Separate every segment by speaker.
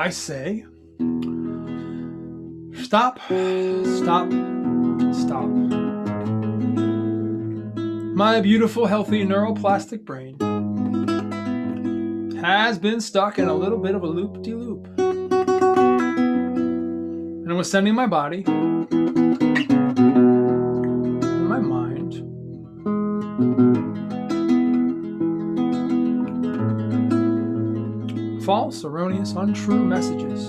Speaker 1: I say, stop, stop, stop. My beautiful, healthy neuroplastic brain has been stuck in a little bit of a loop-de-loop. And it was sending my body and my mind false, erroneous, untrue messages.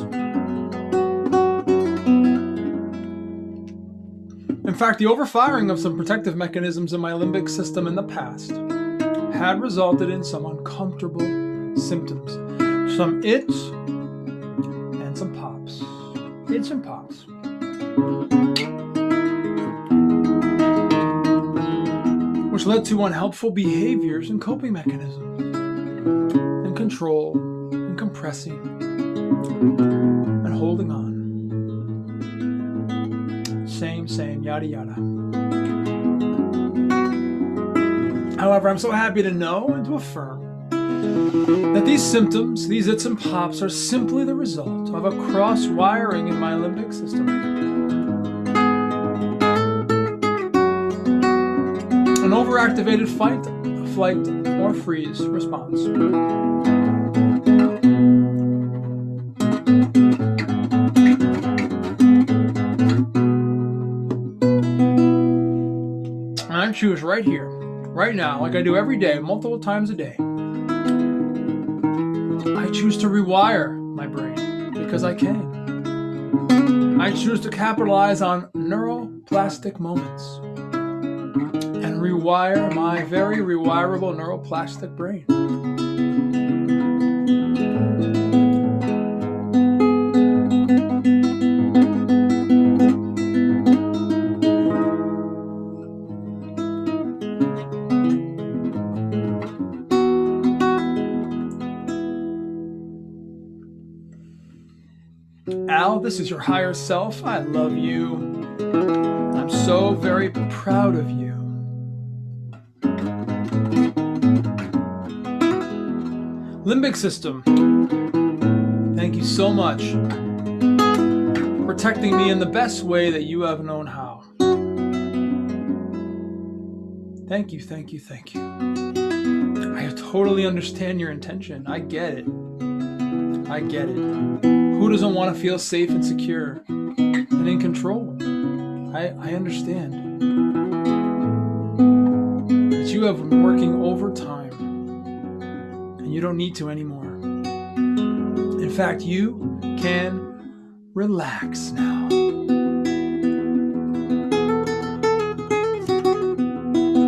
Speaker 1: In fact, the overfiring of some protective mechanisms in my limbic system in the past had resulted in some uncomfortable symptoms, some its and some pops. Its and pops. Which led to unhelpful behaviors and coping mechanisms, and control, and compressing, and holding on. Same, yada yada. However, I'm so happy to know and to affirm that these symptoms, these its and pops, are simply the result of a cross-wiring in my limbic system. An overactivated fight, flight, or freeze response. And I choose right here, right now, like I do every day, multiple times a day. I choose to rewire my brain because I can. I choose to capitalize on neuroplastic moments and rewire my very rewirable neuroplastic brain. Al, this is your higher self. I love you. I'm so very proud of you. Limbic system, thank you so much for protecting me in the best way that you have known how. Thank you, thank you, thank you. I totally understand your intention. I get it. I get it. Who doesn't want to feel safe and secure and in control? I understand. But you have been working overtime, and you don't need to anymore. In fact, you can relax now.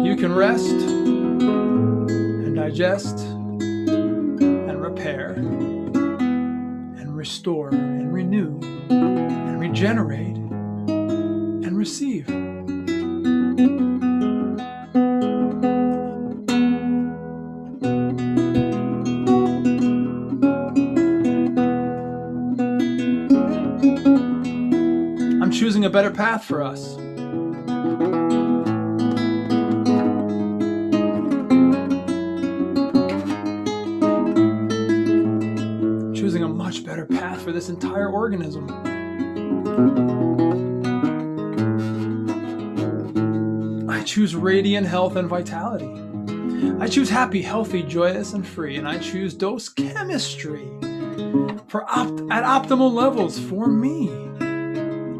Speaker 1: You can rest and digest and repair and restore and renew and regenerate and receive. I'm choosing a better path for us. Choosing a much better path for this entire organism. I choose radiant health and vitality. I choose happy, healthy, joyous, and free. And I choose dose chemistry at optimal levels for me.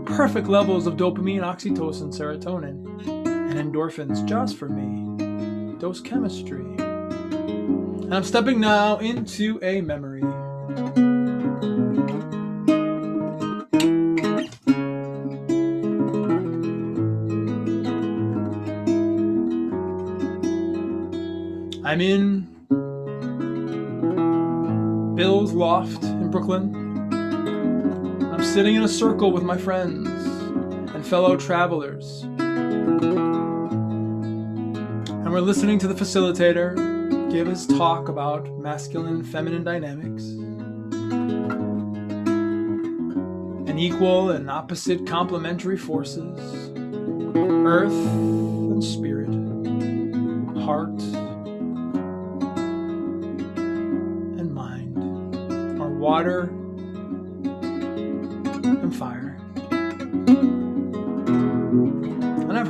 Speaker 1: Perfect levels of dopamine, oxytocin, serotonin, and endorphins just for me. Dose chemistry. And I'm stepping now into a memory. I'm in Bill's loft in Brooklyn. I'm sitting in a circle with my friends and fellow travelers. And we're listening to the facilitator give his talk about masculine and feminine dynamics, and equal and opposite complementary forces, earth and spirit, heart and mind, or water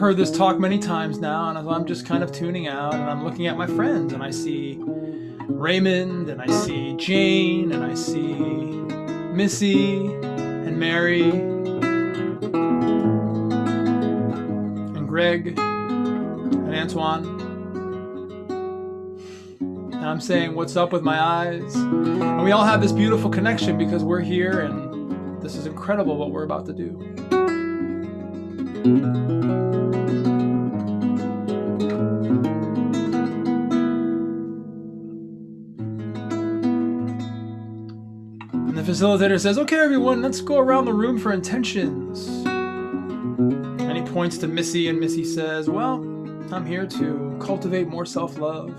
Speaker 1: heard this talk many times now, and I'm just kind of tuning out, and I'm looking at my friends, and I see Raymond, and I see Jane, and I see Missy, and Mary, and Greg, and Antoine. And I'm saying, what's up with my eyes? And we all have this beautiful connection because we're here, and this is incredible what we're about to do. And the facilitator says, okay, everyone, let's go around the room for intentions. And he points to Missy, and Missy says, well, I'm here to cultivate more self-love,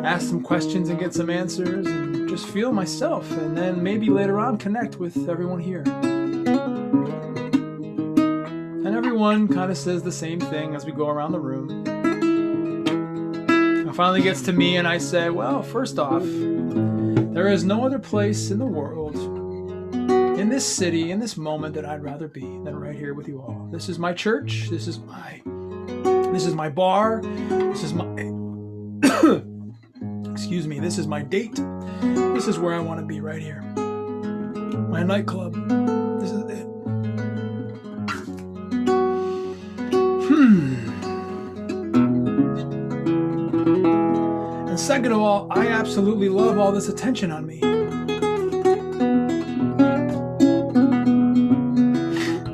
Speaker 1: ask some questions and get some answers, and just feel myself, and then maybe later on connect with everyone here. And everyone kind of says the same thing as we go around the room. It finally gets to me, and I say, well, first off, there is no other place in the world, in this city, in this moment, that I'd rather be than right here with you all. This is my church. This is my bar. This is my excuse me. This is my date. This is where I want to be, right here. My nightclub. This is it. And second of all, I absolutely love all this attention on me.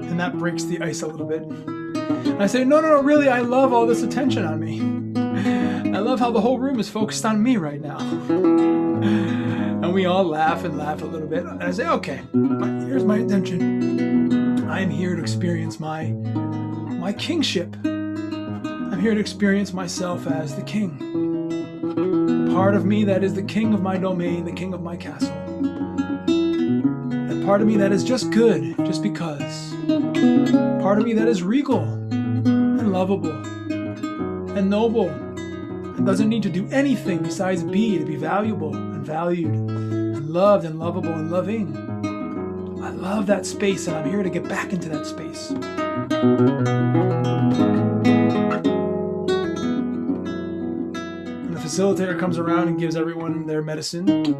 Speaker 1: And that breaks the ice a little bit. And I say, no, really, I love all this attention on me. I love how the whole room is focused on me right now. And we all laugh and laugh a little bit. And I say, okay, here's my attention. I am here to experience my kingship. I'm here to experience myself as the king. The part of me that is the king of my domain, the king of my castle. That part of me that is just good, just because. Part of me that is regal and lovable and noble and doesn't need to do anything besides be to be valuable and valued and loved and lovable and loving. I love that space, and I'm here to get back into that space. And the facilitator comes around and gives everyone their medicine. And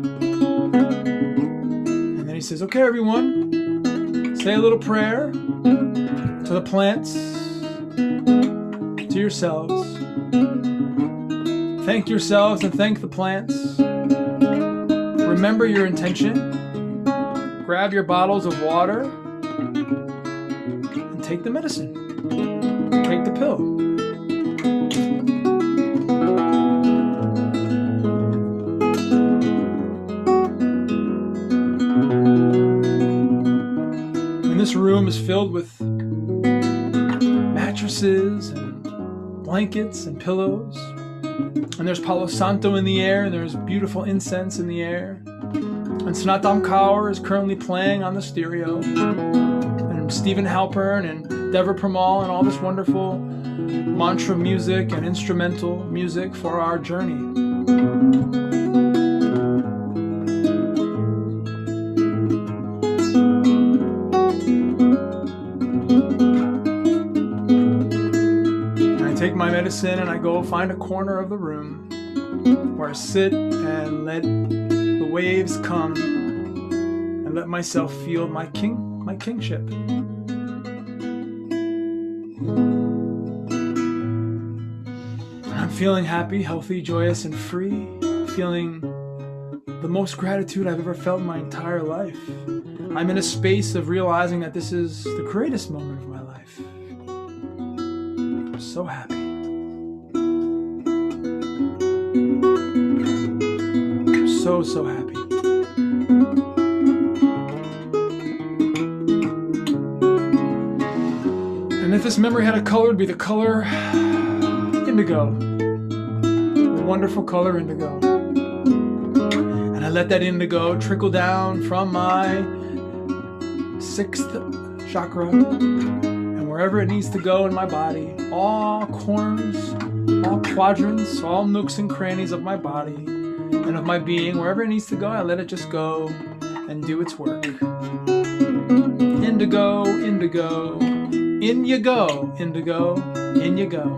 Speaker 1: then he says, okay, everyone, say a little prayer to the plants, to yourselves. Thank yourselves and thank the plants. Remember your intention. Grab your bottles of water and take the medicine. Take the pill. And this room is filled with mattresses and blankets and pillows. And there's Palo Santo in the air, and there's beautiful incense in the air. And Snatam Kaur is currently playing on the stereo. And Stephen Halpern and Deborah Pramal and all this wonderful mantra music and instrumental music for our journey. Take my medicine and I go find a corner of the room where I sit and let the waves come and let myself feel my kingship. I'm feeling happy, healthy, joyous, and free, feeling the most gratitude I've ever felt in my entire life. I'm in a space of realizing that this is the greatest moment of my life. So happy. So happy. And if this memory had a color, it'd be the color indigo. The wonderful color indigo. And I let that indigo trickle down from my 6th chakra and wherever it needs to go in my body, all corners, all quadrants, all nooks and crannies of my body and of my being, wherever it needs to go, I let it just go and do its work. Indigo, indigo, In you go, indigo, in you go.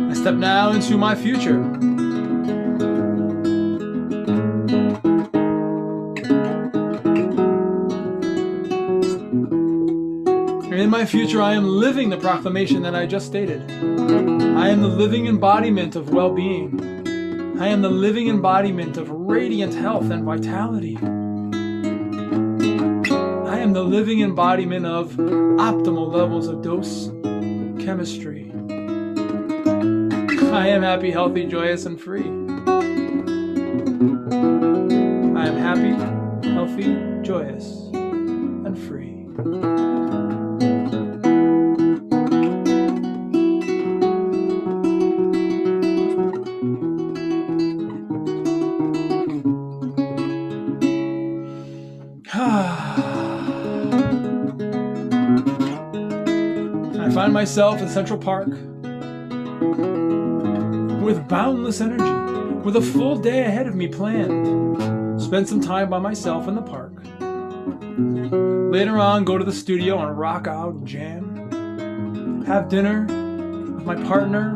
Speaker 1: I step now into my future. In my future, I am living the proclamation that I just stated. I am the living embodiment of well-being. I am the living embodiment of radiant health and vitality. I am the living embodiment of optimal levels of dose chemistry. I am happy, healthy, joyous, and free. I am happy, healthy, joyous, and free. I find myself in Central Park with boundless energy, with a full day ahead of me planned. Spend some time by myself in the park. Later on, go to the studio and rock out and jam. Have dinner with my partner.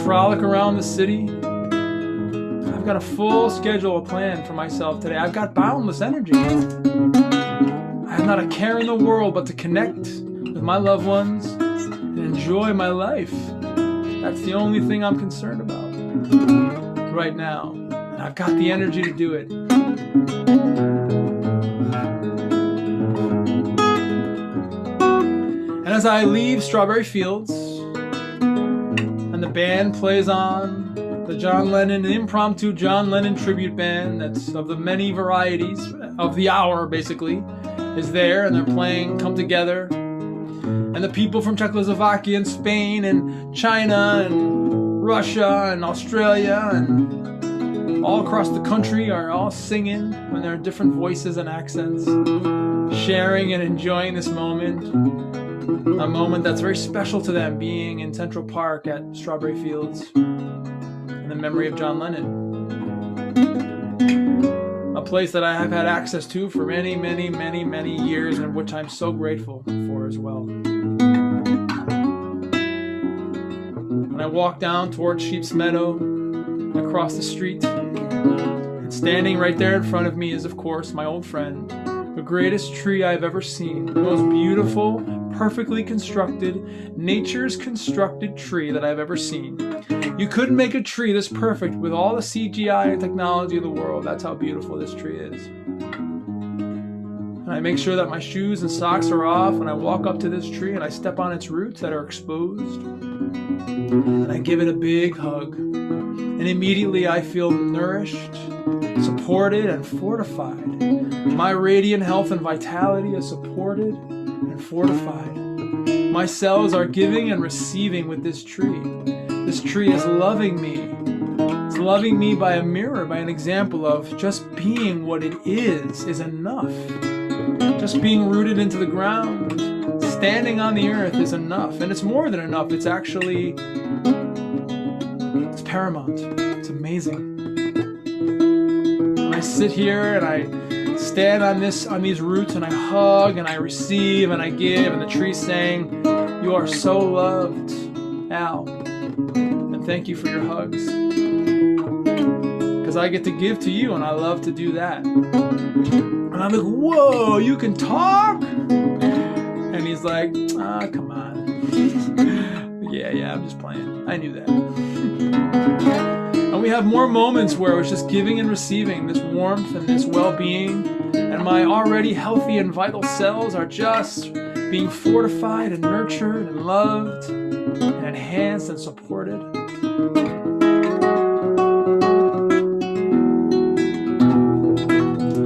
Speaker 1: Frolic around the city. I've got a full schedule planned for myself today. I've got boundless energy. I have not a care in the world but to connect with my loved ones and enjoy my life. That's the only thing I'm concerned about right now. And I've got the energy to do it. And as I leave Strawberry Fields and the band plays on, the John Lennon, impromptu John Lennon tribute band that's of the many varieties of the hour basically is there, and they're playing Come Together. And the people from Czechoslovakia and Spain and China and Russia and Australia and all across the country are all singing when they're different voices and accents, sharing and enjoying this moment. A moment that's very special to them, being in Central Park at Strawberry Fields in the memory of John Lennon. A place that I have had access to for many, many, many, many years, and which I'm so grateful for as well. When I walk down towards Sheep's Meadow, across the street, and standing right there in front of me is, of course, my old friend, the greatest tree I've ever seen, the most beautiful, perfectly constructed, nature's constructed tree that I've ever seen. You couldn't make a tree this perfect with all the CGI and technology of the world. That's how beautiful this tree is. And I make sure that my shoes and socks are off, and I walk up to this tree and I step on its roots that are exposed. And I give it a big hug. And immediately I feel nourished, supported, and fortified. My radiant health and vitality is supported and fortified. My cells are giving and receiving with this tree. This tree is loving me. It's loving me by a mirror, by an example of just being what it is enough. Just being rooted into the ground, standing on the earth is enough. And it's more than enough. It's actually, it's paramount. It's amazing. And I sit here and I stand on these roots and I hug and I receive and I give, and the tree's saying, "You are so loved, Al. And thank you for your hugs. Because I get to give to you and I love to do that." And I'm like, "Whoa, you can talk?" And he's like, "Come on." Yeah, I'm just playing. I knew that. And we have more moments where it's just giving and receiving this warmth and this well-being, and my already healthy and vital cells are just being fortified and nurtured and loved and enhanced and supported.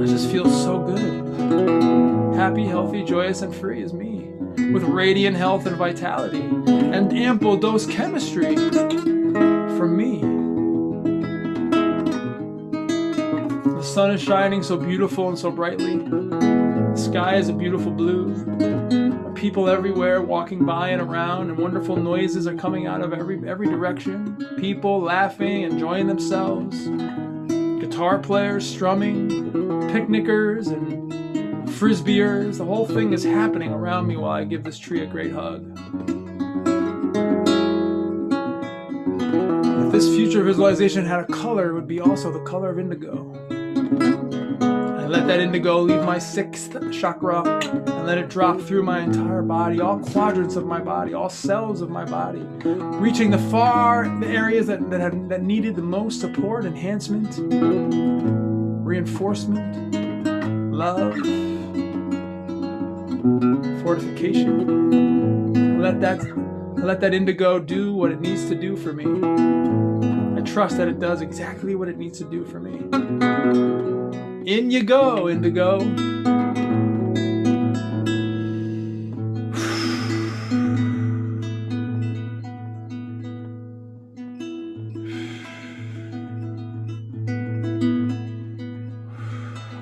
Speaker 1: I just feel so good. Happy, healthy, joyous, and free is me, with radiant health and vitality and ample dose chemistry for me. sun is shining so beautiful and so brightly. The sky is a beautiful blue. There are people everywhere walking by and around, and wonderful noises are coming out of every direction. People laughing, enjoying themselves. Guitar players strumming, picnickers and frisbeers. The whole thing is happening around me while I give this tree a great hug. If this future visualization had a color, it would be also the color of indigo. I let that indigo leave my 6th chakra and let it drop through my entire body, all quadrants of my body, all cells of my body, reaching the areas that needed the most support, enhancement, reinforcement, love, fortification. Let that indigo do what it needs to do for me. I trust that it does exactly what it needs to do for me. In you go, indigo.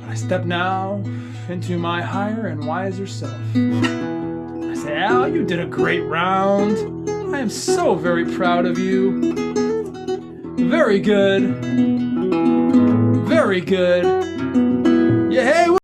Speaker 1: I step now into my higher and wiser self. I say, Al, you did a great round. I am so very proud of you. Very good. Very good.